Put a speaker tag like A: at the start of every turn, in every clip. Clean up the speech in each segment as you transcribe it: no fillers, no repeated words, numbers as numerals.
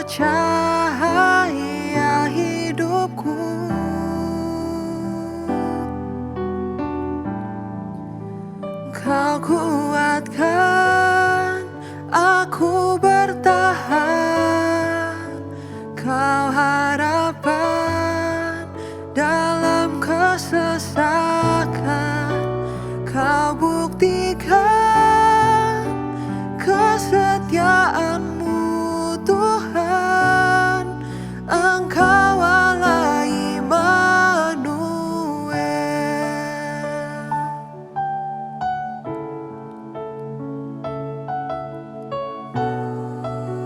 A: cahaya hidupku. Kau kuatkan aku bertahan. Kau harapan dalam kesesakan. Kau buktikan kesetiaan-Mu Tuhan. Engkau Allah Immanuel.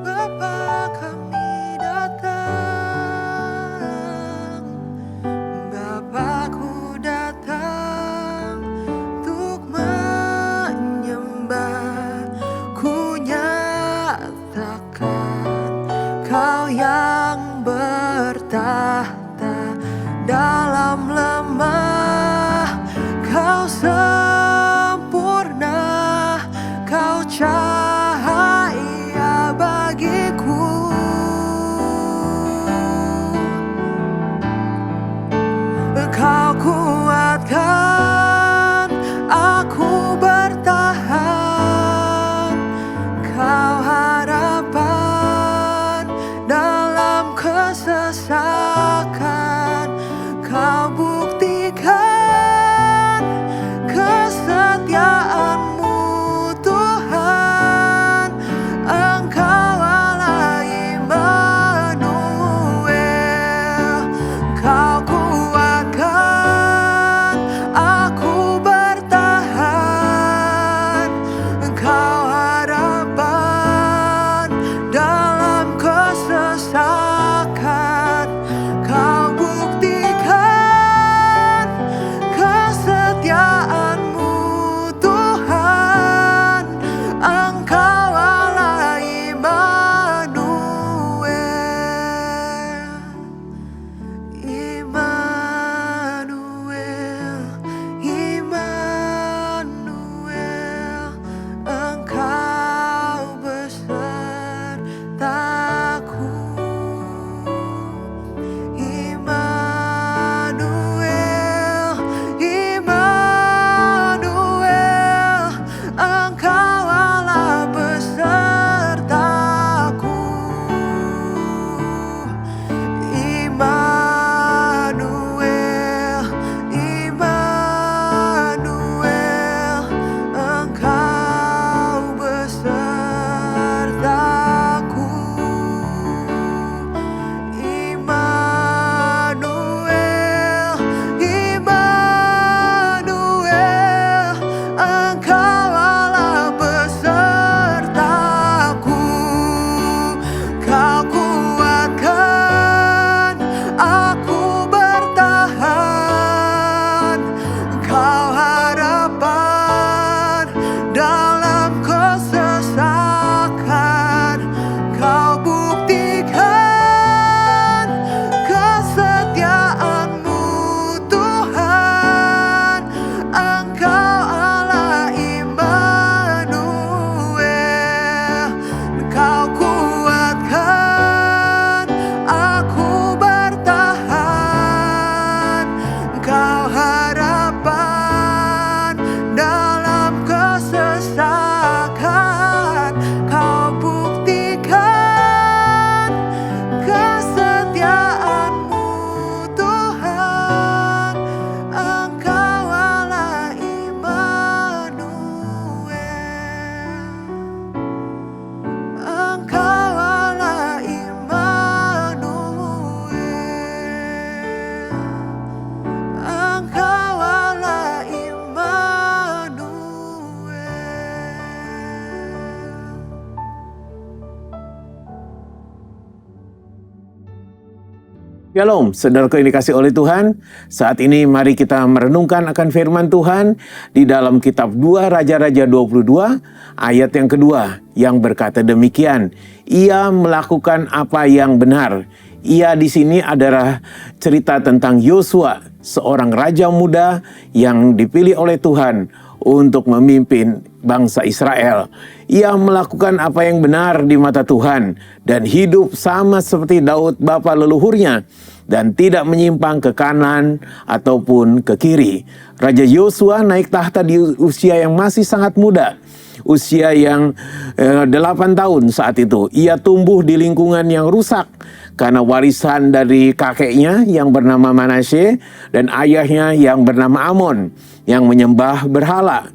A: Bapa, kami datang. Bapakku datang untuk menyembah. Ku nyatakan Kau yang bertahta dalam lemah. Kau sempurna, Kau cahaya bagiku. Kau kuatkan aku bertahan. Kau harapan dalam kesesakan. Kau buktikan kesetiaan-Mu Tuhan. Engkau Allah Immanuel. Kau kuatkan aku bertahan. Kau harapan dalam kesesakan. Kau buktikan kesetiaan-Mu Tuhan. Engkau Allah Immanuel. Immanuel, Immanuel, Engkau besertaku. Immanuel, Immanuel, Engkau Allah besertaku. Immanuel, Immanuel, Engkau besertaku. Immanuel, Immanuel, Engkau Allah besertaku. Kau kuatkan aku bertahan. Kau harapan dalam kesesakan. Kau buktikan kesetiaan-Mu Tuhan. Engkau Allah Immanuel. Kau kuatkan aku bertahan. Kau harapan dalam kesesakan. Kau buktikan kesetiaan-Mu Tuhan. Engkau Allah Immanuel. Engkau Allah Immanuel. Engkau Allah Immanuel.
B: Shalom, saudaraku yang dikasih oleh Tuhan. Saat ini mari kita merenungkan akan firman Tuhan di dalam kitab 2 Raja-Raja 22 ayat yang kedua yang berkata demikian. Ia melakukan apa yang benar. Ia di sini adalah cerita tentang Yosua, seorang raja muda yang dipilih oleh Tuhan untuk memimpin bangsa Israel. Ia melakukan apa yang benar di mata Tuhan dan hidup sama seperti Daud bapa leluhurnya dan tidak menyimpang ke kanan ataupun ke kiri. Raja Yosua naik tahta di usia yang masih sangat muda. Usia yang 8 tahun saat itu. Ia tumbuh di lingkungan yang rusak karena warisan dari kakeknya yang bernama Manasye dan ayahnya yang bernama Amon yang menyembah berhala.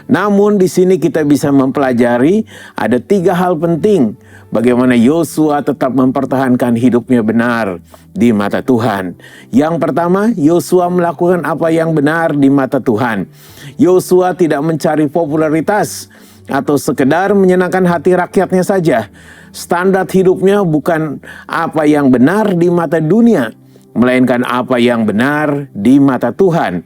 B: Namun di sini kita bisa mempelajari ada 3 hal penting bagaimana Yosua tetap mempertahankan hidupnya benar di mata Tuhan. Yang pertama, Yosua melakukan apa yang benar di mata Tuhan. Yosua tidak mencari popularitas atau sekedar menyenangkan hati rakyatnya saja. Standar hidupnya bukan apa yang benar di mata dunia, melainkan apa yang benar di mata Tuhan.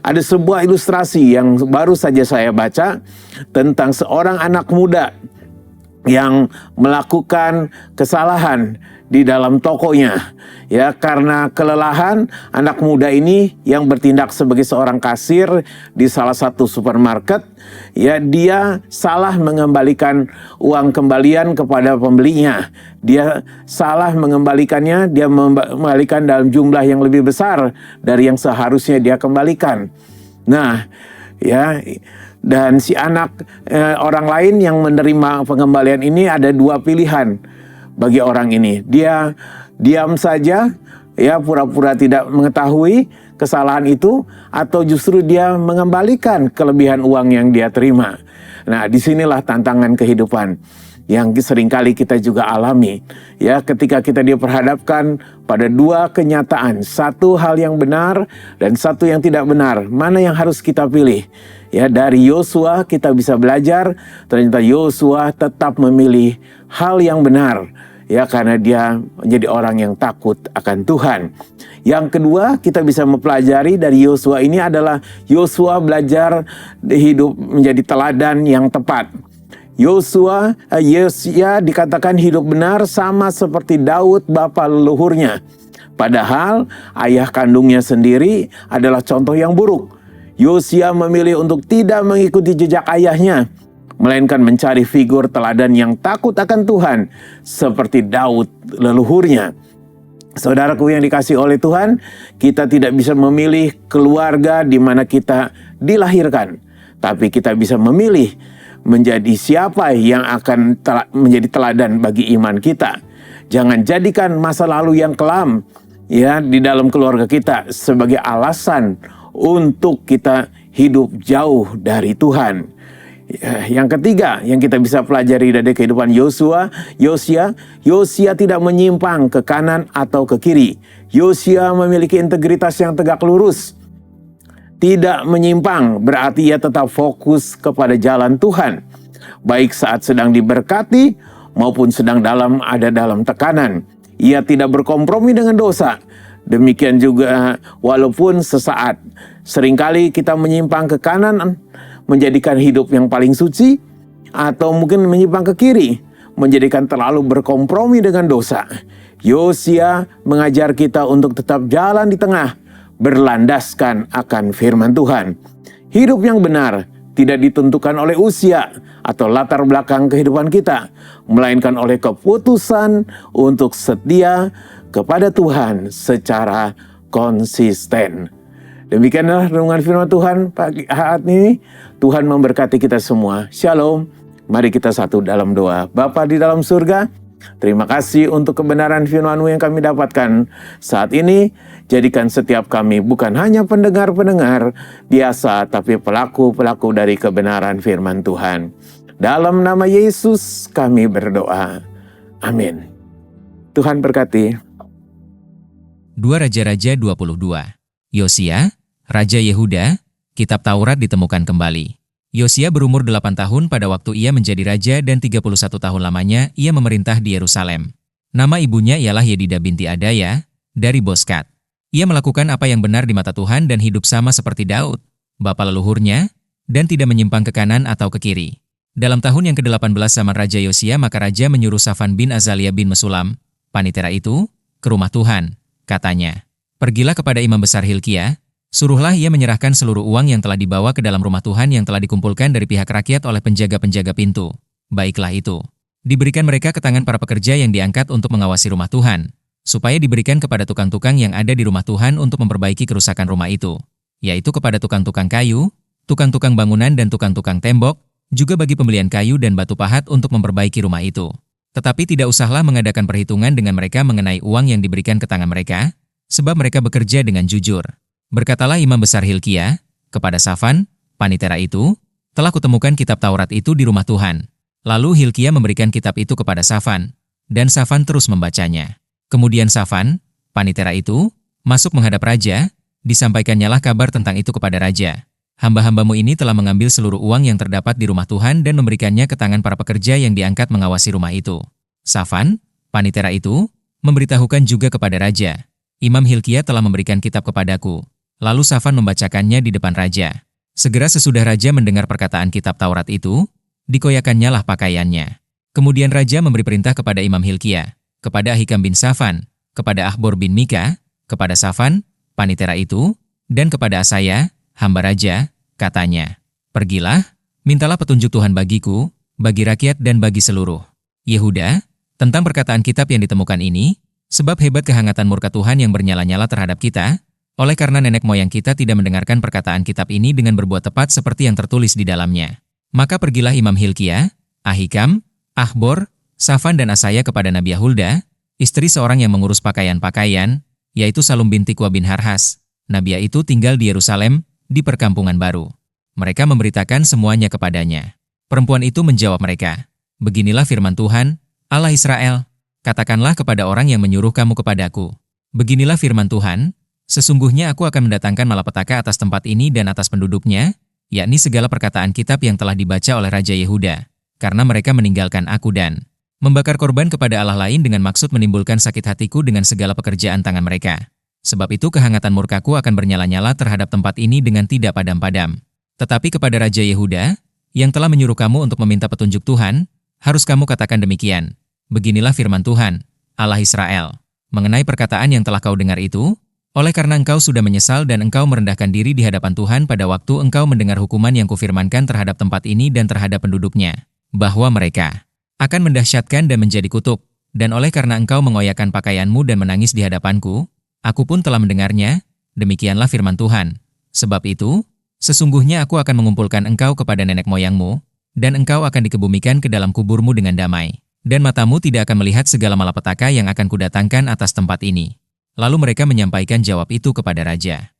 B: Ada sebuah ilustrasi yang baru saja saya baca tentang seorang anak muda yang melakukan kesalahan di dalam tokonya. Ya, karena kelelahan, anak muda ini yang bertindak sebagai seorang kasir di salah satu supermarket, ya, dia salah mengembalikan uang kembalian kepada pembelinya. Dia salah mengembalikannya, dia mengembalikan dalam jumlah yang lebih besar dari yang seharusnya dia kembalikan. Nah, ya, dan si anak orang lain yang menerima pengembalian ini ada 2 pilihan bagi orang ini. Dia diam saja, ya, pura-pura tidak mengetahui kesalahan itu, atau justru dia mengembalikan kelebihan uang yang dia terima. Nah, disinilah tantangan kehidupan yang seringkali kita juga alami. Ya, ketika kita diperhadapkan pada 2 kenyataan, satu hal yang benar dan satu yang tidak benar, mana yang harus kita pilih? Ya, dari Yosua kita bisa belajar, ternyata Yosua tetap memilih hal yang benar. Ya, karena dia menjadi orang yang takut akan Tuhan. Yang kedua, kita bisa mempelajari dari Yosua ini adalah Yosua belajar hidup menjadi teladan yang tepat. Yosia dikatakan hidup benar sama seperti Daud bapa leluhurnya. Padahal ayah kandungnya sendiri adalah contoh yang buruk. Yosia memilih untuk tidak mengikuti jejak ayahnya, melainkan mencari figur teladan yang takut akan Tuhan seperti Daud leluhurnya. Saudaraku yang dikasihi oleh Tuhan, kita tidak bisa memilih keluarga di mana kita dilahirkan, tapi kita bisa memilih menjadi siapa yang akan menjadi teladan bagi iman kita. Jangan jadikan masa lalu yang kelam, ya, di dalam keluarga kita sebagai alasan untuk kita hidup jauh dari Tuhan. Yang ketiga yang kita bisa pelajari dari kehidupan Yosia tidak menyimpang ke kanan atau ke kiri. Yosia memiliki integritas yang tegak lurus. Tidak menyimpang berarti ia tetap fokus kepada jalan Tuhan, baik saat sedang diberkati maupun sedang ada dalam tekanan. Ia tidak berkompromi dengan dosa. Demikian juga walaupun sesaat seringkali kita menyimpang ke kanan menjadikan hidup yang paling suci, atau mungkin menyimpang ke kiri menjadikan terlalu berkompromi dengan dosa. Yosia mengajar kita untuk tetap jalan di tengah, berlandaskan akan firman Tuhan. Hidup yang benar tidak ditentukan oleh usia atau latar belakang kehidupan kita, melainkan oleh keputusan untuk setia kepada Tuhan secara konsisten. Demikianlah renungan firman Tuhan pagi hari ini. Tuhan memberkati kita semua. Shalom. Mari kita satu dalam doa. Bapa di dalam surga, terima kasih untuk kebenaran firman-Mu yang kami dapatkan saat ini. Jadikan setiap kami bukan hanya pendengar-pendengar biasa, tapi pelaku-pelaku dari kebenaran firman Tuhan. Dalam nama Yesus kami berdoa. Amin. Tuhan berkati.
C: 2 Raja-Raja 22. Yosia, Raja Yehuda, Kitab Taurat ditemukan kembali. Yosia berumur 8 tahun pada waktu ia menjadi raja dan 31 tahun lamanya ia memerintah di Yerusalem. Nama ibunya ialah Yedida binti Adaya dari Boskat. Ia melakukan apa yang benar di mata Tuhan dan hidup sama seperti Daud, bapa leluhurnya, dan tidak menyimpang ke kanan atau ke kiri. Dalam tahun yang ke-18 zaman Raja Yosia, maka Raja menyuruh Safan bin Azalia bin Mesulam, panitera itu, ke rumah Tuhan. Katanya, "Pergilah kepada Imam Besar Hilkiah Suruhlah ia menyerahkan seluruh uang yang telah dibawa ke dalam rumah Tuhan yang telah dikumpulkan dari pihak rakyat oleh penjaga-penjaga pintu. Baiklah itu. Diberikan mereka ke tangan para pekerja yang diangkat untuk mengawasi rumah Tuhan, supaya diberikan kepada tukang-tukang yang ada di rumah Tuhan untuk memperbaiki kerusakan rumah itu, yaitu kepada tukang-tukang kayu, tukang-tukang bangunan dan tukang-tukang tembok, juga bagi pembelian kayu dan batu pahat untuk memperbaiki rumah itu. Tetapi tidak usahlah mengadakan perhitungan dengan mereka mengenai uang yang diberikan ke tangan mereka, sebab mereka bekerja dengan jujur. Berkatalah Imam Besar Hilkia kepada Safan, panitera itu, telah kutemukan kitab Taurat itu di rumah Tuhan. Lalu Hilkia memberikan kitab itu kepada Safan, dan Safan terus membacanya. Kemudian Safan, panitera itu, masuk menghadap raja, disampaikannyalah kabar tentang itu kepada raja. Hamba-hambamu ini telah mengambil seluruh uang yang terdapat di rumah Tuhan dan memberikannya ke tangan para pekerja yang diangkat mengawasi rumah itu. Safan, panitera itu, memberitahukan juga kepada raja, Imam Hilkia telah memberikan kitab kepadaku. Lalu Safan membacakannya di depan raja. Segera sesudah raja mendengar perkataan kitab Taurat itu, dikoyakannyalah pakaiannya. Kemudian raja memberi perintah kepada Imam Hilkia, kepada Ahikam bin Safan, kepada Ahbor bin Mika, kepada Safan, panitera itu, dan kepada Asaya, hamba raja, katanya, "Pergilah, mintalah petunjuk Tuhan bagiku, bagi rakyat dan bagi seluruh Yehuda, tentang perkataan kitab yang ditemukan ini, sebab hebat kehangatan murka Tuhan yang bernyala-nyala terhadap kita, oleh karena nenek moyang kita tidak mendengarkan perkataan kitab ini dengan berbuat tepat seperti yang tertulis di dalamnya." Maka pergilah Imam Hilkia, Ahikam, Ahbor, Safan dan Asaya kepada Nabi Hulda, istri seorang yang mengurus pakaian-pakaian, yaitu Salum binti Kwa bin Harhas. Nabiya itu tinggal di Yerusalem, di perkampungan baru. Mereka memberitakan semuanya kepadanya. Perempuan itu menjawab mereka, "Beginilah firman Tuhan, Allah Israel, katakanlah kepada orang yang menyuruh kamu kepadaku. Beginilah firman Tuhan, sesungguhnya aku akan mendatangkan malapetaka atas tempat ini dan atas penduduknya, yakni segala perkataan kitab yang telah dibaca oleh Raja Yehuda, karena mereka meninggalkan aku dan membakar korban kepada Allah lain dengan maksud menimbulkan sakit hatiku dengan segala pekerjaan tangan mereka. Sebab itu kehangatan murkaku akan bernyala-nyala terhadap tempat ini dengan tidak padam-padam. Tetapi kepada Raja Yehuda, yang telah menyuruh kamu untuk meminta petunjuk Tuhan, harus kamu katakan demikian, beginilah firman Tuhan, Allah Israel, mengenai perkataan yang telah kau dengar itu, oleh karena engkau sudah menyesal dan engkau merendahkan diri di hadapan Tuhan pada waktu engkau mendengar hukuman yang kufirmankan terhadap tempat ini dan terhadap penduduknya, bahwa mereka akan mendahsyatkan dan menjadi kutuk, dan oleh karena engkau mengoyakkan pakaianmu dan menangis di hadapanku, aku pun telah mendengarnya, demikianlah firman Tuhan. Sebab itu, sesungguhnya aku akan mengumpulkan engkau kepada nenek moyangmu, dan engkau akan dikebumikan ke dalam kuburmu dengan damai, dan matamu tidak akan melihat segala malapetaka yang akan kudatangkan atas tempat ini. Lalu mereka menyampaikan jawab itu kepada raja.